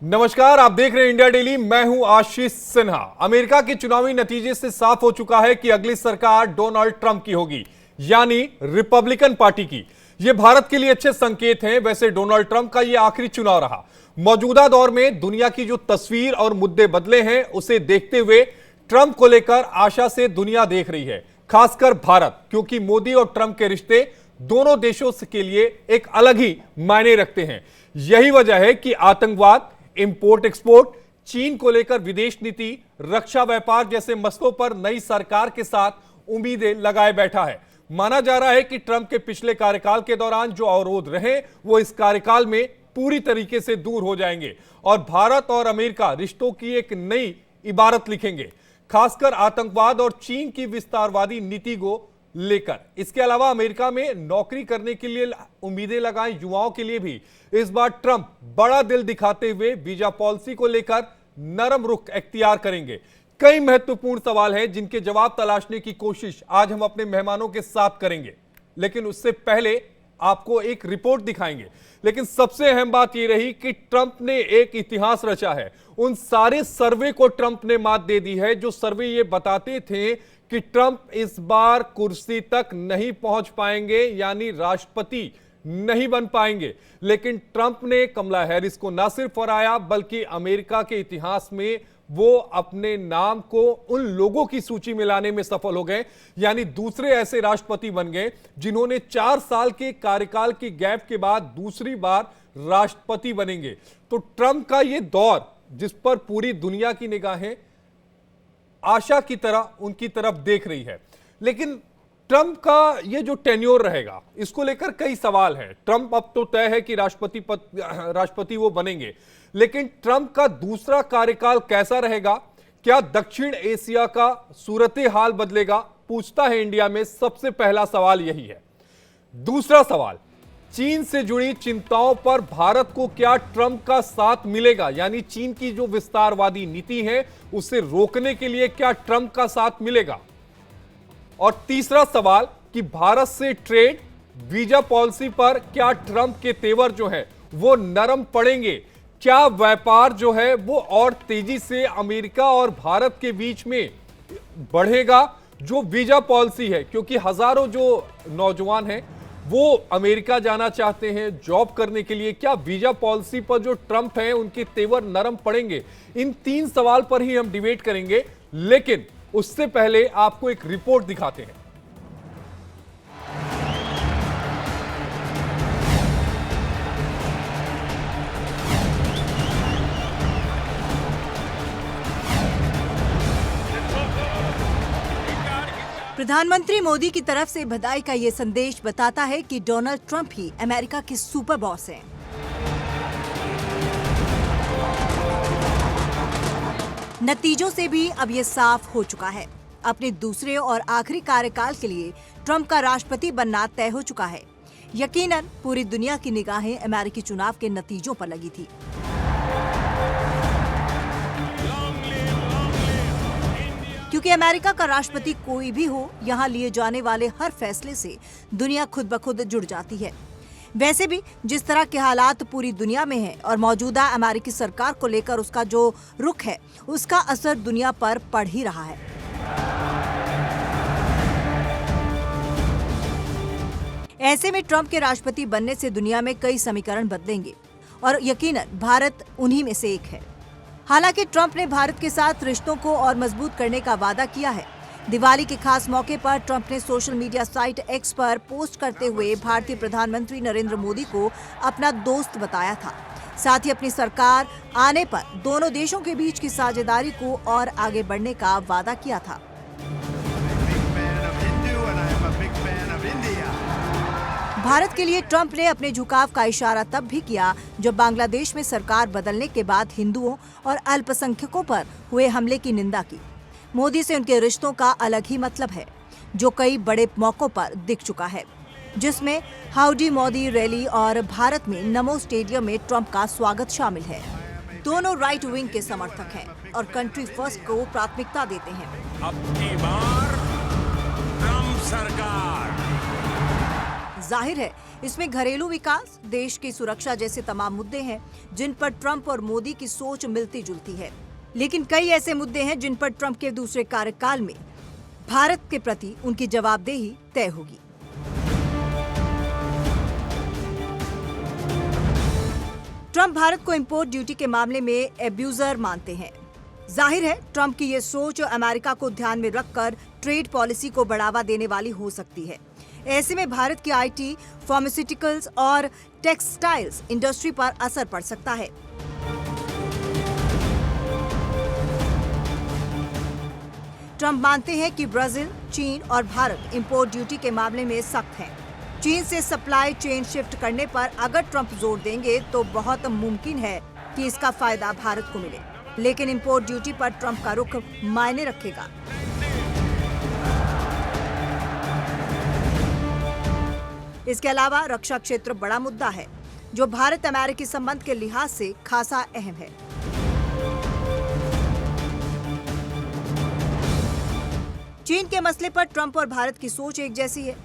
नमस्कार, आप देख रहे हैं इंडिया डेली। मैं हूं आशीष सिन्हा। अमेरिका के चुनावी नतीजे से साफ हो चुका है कि अगली सरकार डोनाल्ड ट्रंप की होगी, यानी रिपब्लिकन पार्टी की। यह भारत के लिए अच्छे संकेत हैं। वैसे डोनाल्ड ट्रंप का यह आखिरी चुनाव रहा। मौजूदा दौर में दुनिया की जो तस्वीर और मुद्दे बदले हैं, उसे देखते हुए ट्रंप को लेकर आशा से दुनिया देख रही है, खासकर भारत, क्योंकि मोदी और ट्रंप के रिश्ते दोनों देशों के लिए एक अलग ही मायने रखते हैं। यही वजह है कि आतंकवाद, इंपोर्ट एक्सपोर्ट, चीन को लेकर विदेश नीति, रक्षा व्यापार जैसे मसलों पर नई सरकार के साथ उम्मीदें लगाए बैठा है। माना जा रहा है कि ट्रंप के पिछले कार्यकाल के दौरान जो अवरोध रहे, वो इस कार्यकाल में पूरी तरीके से दूर हो जाएंगे और भारत और अमेरिका रिश्तों की एक नई इबारत लिखेंगे, खासकर आतंकवाद और चीन की विस्तारवादी नीति को लेकर। इसके अलावा अमेरिका में नौकरी करने के लिए उम्मीदें लगाए युवाओं के लिए भी इस बार ट्रंप बड़ा दिल दिखाते हुए वीजा पॉलिसी को लेकर नरम रुख इख्तियार करेंगे। कई महत्वपूर्ण सवाल हैं जिनके जवाब तलाशने की कोशिश आज हम अपने मेहमानों के साथ करेंगे, लेकिन उससे पहले आपको एक रिपोर्ट दिखाएंगे। लेकिन सबसे अहम बात यह रही कि ट्रंप ने एक इतिहास रचा है। उन सारे सर्वे को ट्रंप ने मात दे दी है जो सर्वे ये बताते थे कि ट्रंप इस बार कुर्सी तक नहीं पहुंच पाएंगे, यानी राष्ट्रपति नहीं बन पाएंगे। लेकिन ट्रंप ने कमला हैरिस को न सिर्फ हराया, बल्कि अमेरिका के इतिहास में वो अपने नाम को उन लोगों की सूची में लाने में सफल हो गए, यानी दूसरे ऐसे राष्ट्रपति बन गए जिन्होंने 4 साल के कार्यकाल के गैप के बाद दूसरी बार राष्ट्रपति बनेंगे। तो ट्रंप का यह दौर, जिस पर पूरी दुनिया की निगाहें आशा की तरह उनकी तरफ देख रही है, लेकिन ट्रंप का ये जो टेन्योर रहेगा, इसको लेकर कई सवाल हैं। ट्रंप अब तो तय है कि राष्ट्रपति वो बनेंगे, लेकिन ट्रंप का दूसरा कार्यकाल कैसा रहेगा? क्या दक्षिण एशिया का सूरत हाल बदलेगा? पूछता है इंडिया में सबसे पहला सवाल यही है। दूसरा सवाल, चीन से जुड़ी चिंताओं पर भारत को क्या ट्रंप का साथ मिलेगा? यानी चीन की जो विस्तारवादी नीति है, उसे रोकने के लिए क्या ट्रंप का साथ मिलेगा? और तीसरा सवाल कि भारत से ट्रेड, वीजा पॉलिसी पर क्या ट्रंप के तेवर जो है वो नरम पड़ेंगे? क्या व्यापार जो है वो और तेजी से अमेरिका और भारत के बीच में बढ़ेगा? जो वीजा पॉलिसी है, क्योंकि हजारों जो नौजवान हैं वो अमेरिका जाना चाहते हैं जॉब करने के लिए, क्या वीजा पॉलिसी पर जो ट्रंप है उनके तेवर नरम पड़ेंगे? इन 3 सवाल पर ही हम डिबेट करेंगे, लेकिन उससे पहले आपको एक रिपोर्ट दिखाते हैं। प्रधानमंत्री मोदी की तरफ से बधाई का ये संदेश बताता है कि डोनाल्ड ट्रंप ही अमेरिका के सुपर बॉस हैं। नतीजों से भी अब ये साफ हो चुका है। अपने दूसरे और आखिरी कार्यकाल के लिए ट्रंप का राष्ट्रपति बनना तय हो चुका है। यकीनन पूरी दुनिया की निगाहें अमेरिकी चुनाव के नतीजों पर लगी थी। क्योंकि अमेरिका का राष्ट्रपति कोई भी हो, यहाँ लिए जाने वाले हर फैसले से दुनिया खुद ब खुद जुड़ जाती है। वैसे भी जिस तरह के हालात पूरी दुनिया में हैं और मौजूदा अमेरिकी सरकार को लेकर उसका जो रुख है, उसका असर दुनिया पर पड़ ही रहा है। ऐसे में ट्रंप के राष्ट्रपति बनने से दुनिया में कई समीकरण बदलेंगे और यकीनन भारत उन्हीं में से एक है। हालांकि ट्रंप ने भारत के साथ रिश्तों को और मजबूत करने का वादा किया है। दिवाली के खास मौके पर ट्रंप ने सोशल मीडिया साइट एक्स पर पोस्ट करते हुए भारतीय प्रधानमंत्री नरेंद्र मोदी को अपना दोस्त बताया था। साथ ही अपनी सरकार आने पर दोनों देशों के बीच की साझेदारी को और आगे बढ़ने का वादा किया था। भारत के लिए ट्रंप ने अपने झुकाव का इशारा तब भी किया जब बांग्लादेश में सरकार बदलने के बाद हिंदुओं और अल्पसंख्यकों पर हुए हमले की निंदा की। मोदी से उनके रिश्तों का अलग ही मतलब है, जो कई बड़े मौकों पर दिख चुका है, जिसमें हाउडी मोदी रैली और भारत में नमो स्टेडियम में ट्रंप का स्वागत शामिल है। दोनों राइट विंग के समर्थक हैं और कंट्री फर्स्ट को प्राथमिकता देते हैं। अब की बार ट्रंप सरकार। जाहिर है इसमें घरेलू विकास, देश की सुरक्षा जैसे तमाम मुद्दे हैं जिन पर ट्रंप और मोदी की सोच मिलती जुलती है। लेकिन कई ऐसे मुद्दे हैं जिन पर ट्रंप के दूसरे कार्यकाल में भारत के प्रति उनकी जवाबदेही तय होगी। ट्रंप भारत को इंपोर्ट ड्यूटी के मामले में एब्यूजर मानते हैं। जाहिर है ट्रंप की ये सोच अमेरिका को ध्यान में रखकर ट्रेड पॉलिसी को बढ़ावा देने वाली हो सकती है। ऐसे में भारत की आईटी, फार्मास्यूटिकल्स और टेक्सटाइल्स इंडस्ट्री पर असर पड़ सकता है। ट्रंप मानते हैं कि ब्राजील, चीन और भारत इंपोर्ट ड्यूटी के मामले में सख्त हैं। चीन से सप्लाई चेन शिफ्ट करने पर अगर ट्रंप जोर देंगे तो बहुत मुमकिन है कि इसका फायदा भारत को मिले, लेकिन इंपोर्ट ड्यूटी पर ट्रंप का रुख मायने रखेगा। इसके अलावा रक्षा क्षेत्र बड़ा मुद्दा है जो भारत अमेरिकी संबंध के लिहाज से खासा अहम है। चीन के मसले पर ट्रंप और भारत की सोच एक जैसी है।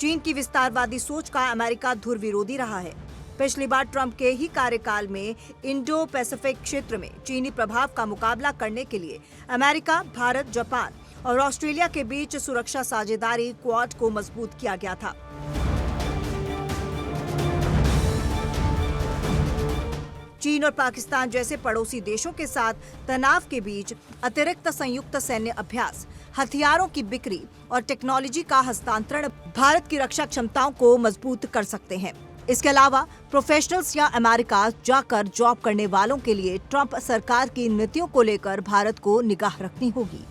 चीन की विस्तारवादी सोच का अमेरिका धुर विरोधी रहा है। पिछली बार ट्रंप के ही कार्यकाल में इंडो पैसिफिक क्षेत्र में चीनी प्रभाव का मुकाबला करने के लिए अमेरिका, भारत, जापान और ऑस्ट्रेलिया के बीच सुरक्षा साझेदारी क्वाड को मजबूत किया गया था। चीन और पाकिस्तान जैसे पड़ोसी देशों के साथ तनाव के बीच अतिरिक्त संयुक्त सैन्य अभ्यास, हथियारों की बिक्री और टेक्नोलॉजी का हस्तांतरण भारत की रक्षा क्षमताओं को मजबूत कर सकते हैं। इसके अलावा प्रोफेशनल्स या अमेरिका जाकर जॉब करने वालों के लिए ट्रंप सरकार की नीतियों को लेकर भारत को निगाह रखनी होगी।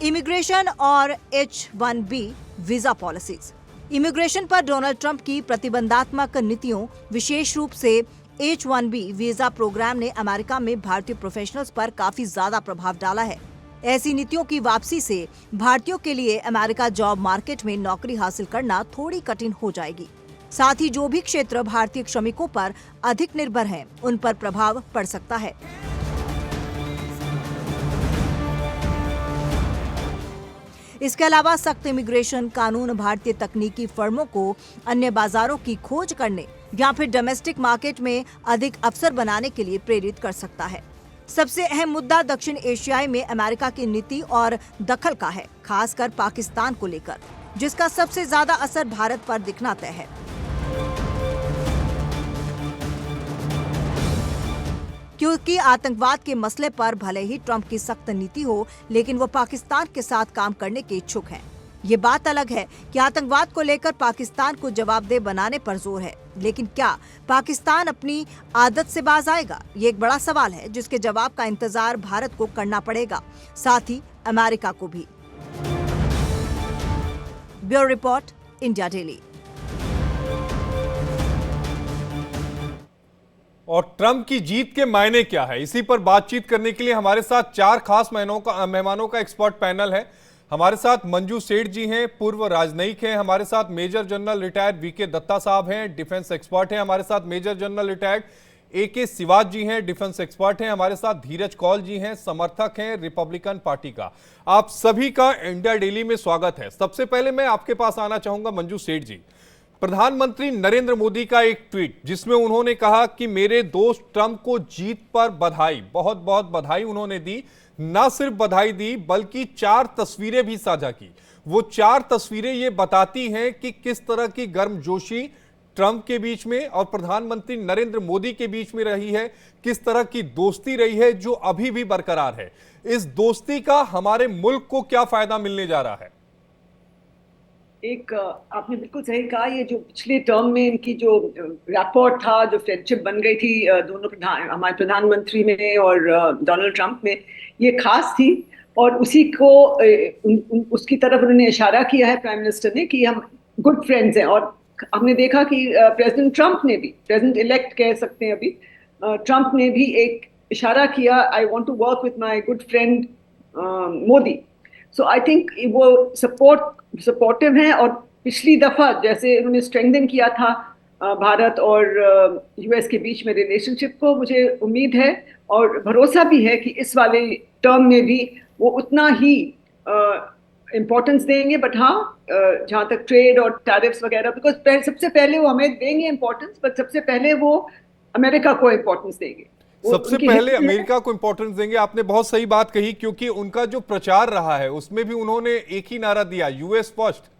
इमिग्रेशन और H-1B वीजा पॉलिसीज। इमिग्रेशन पर डोनाल्ड ट्रंप की प्रतिबंधात्मक नीतियों, विशेष रूप से H-1B वीजा प्रोग्राम ने अमेरिका में भारतीय प्रोफेशनल्स पर काफी ज्यादा प्रभाव डाला है। ऐसी नीतियों की वापसी से भारतीयों के लिए अमेरिका जॉब मार्केट में नौकरी हासिल करना थोड़ी कठिन हो जाएगी। साथ ही जो भी क्षेत्र भारतीय श्रमिकों पर अधिक निर्भर हैं, उन पर प्रभाव पड़ सकता है। इसके अलावा सख्त इमिग्रेशन कानून भारतीय तकनीकी फर्मों को अन्य बाजारों की खोज करने या फिर डोमेस्टिक मार्केट में अधिक अवसर बनाने के लिए प्रेरित कर सकता है। सबसे अहम मुद्दा दक्षिण एशियाई में अमेरिका की नीति और दखल का है, खासकर पाकिस्तान को लेकर, जिसका सबसे ज्यादा असर भारत पर दिखना तय है। क्योंकि आतंकवाद के मसले पर भले ही ट्रंप की सख्त नीति हो, लेकिन वो पाकिस्तान के साथ काम करने के इच्छुक हैं। ये बात अलग है कि आतंकवाद को लेकर पाकिस्तान को जवाबदेह बनाने पर जोर है, लेकिन क्या पाकिस्तान अपनी आदत से बाज आएगा? ये एक बड़ा सवाल है जिसके जवाब का इंतजार भारत को करना पड़ेगा, साथ ही अमेरिका को भी। Bureau report, India daily. और ट्रंप की जीत के मायने क्या है, इसी पर बातचीत करने के लिए हमारे साथ 4 खास मेहमानों का एक्सपर्ट पैनल है। हमारे साथ मंजू सेठ जी हैं, पूर्व राजनयिक हैं। हमारे साथ major general retired V K Datta साहब हैं, डिफेंस एक्सपर्ट हैं। हमारे साथ major general retired AK Siwach ji हैं, डिफेंस एक्सपर्ट हैं। हमारे साथ धीरज कौल जी हैं, समर्थक हैं रिपब्लिकन पार्टी का। आप सभी का इंडिया डेली में स्वागत है। सबसे पहले मैं आपके पास आना चाहूंगा मंजू सेठ जी। प्रधानमंत्री नरेंद्र मोदी का एक ट्वीट जिसमें उन्होंने कहा कि मेरे दोस्त ट्रंप को जीत पर बधाई, बहुत बहुत बधाई उन्होंने दी। ना सिर्फ बधाई दी बल्कि 4 तस्वीरें भी साझा की। वो 4 तस्वीरें ये बताती हैं कि किस तरह की गर्मजोशी ट्रंप के बीच में और प्रधानमंत्री नरेंद्र मोदी के बीच में रही है, किस तरह की दोस्ती रही है जो अभी भी बरकरार है। इस दोस्ती का हमारे मुल्क को क्या फायदा मिलने जा रहा है? आपने बिल्कुल सही कहा। ये जो पिछले टर्म में इनकी जो रैपोर्ट था, जो फ्रेंडशिप बन गई थी दोनों हमारे प्रधानमंत्री में और डोनाल्ड ट्रंप में, ये खास थी। और उसी को उसकी तरफ उन्होंने इशारा किया है प्राइम मिनिस्टर ने कि हम गुड फ्रेंड्स हैं। और हमने देखा कि प्रेसिडेंट ट्रंप ने भी, प्रेसिडेंट इलेक्ट कह सकते हैं अभी, ट्रंप ने भी एक इशारा किया, I want to work with my good friend Modi. So I think वो सपोर्टिव हैं। और पिछली दफा जैसे उन्होंने स्ट्रेंथन किया था भारत और US के बीच में रिलेशनशिप को, मुझे उम्मीद है और भरोसा भी है कि इस वाले टर्म में भी वो उतना ही इम्पोर्टेंस देंगे, बट हाँ जहाँ तक ट्रेड और टैरिफ्स वगैरह, बिकॉज सबसे पहले वो हमें देंगे इम्पोर्टेंस, बट सबसे पहले वो अमेरिका को इम्पोर्टेंस देंगे। सबसे पहले अमेरिका को इंपॉर्टेंस देंगे। आपने बहुत सही बात कही, क्योंकि उनका जो प्रचार रहा है उसमें भी उन्होंने एक ही नारा दिया, यूएस फर्स्ट।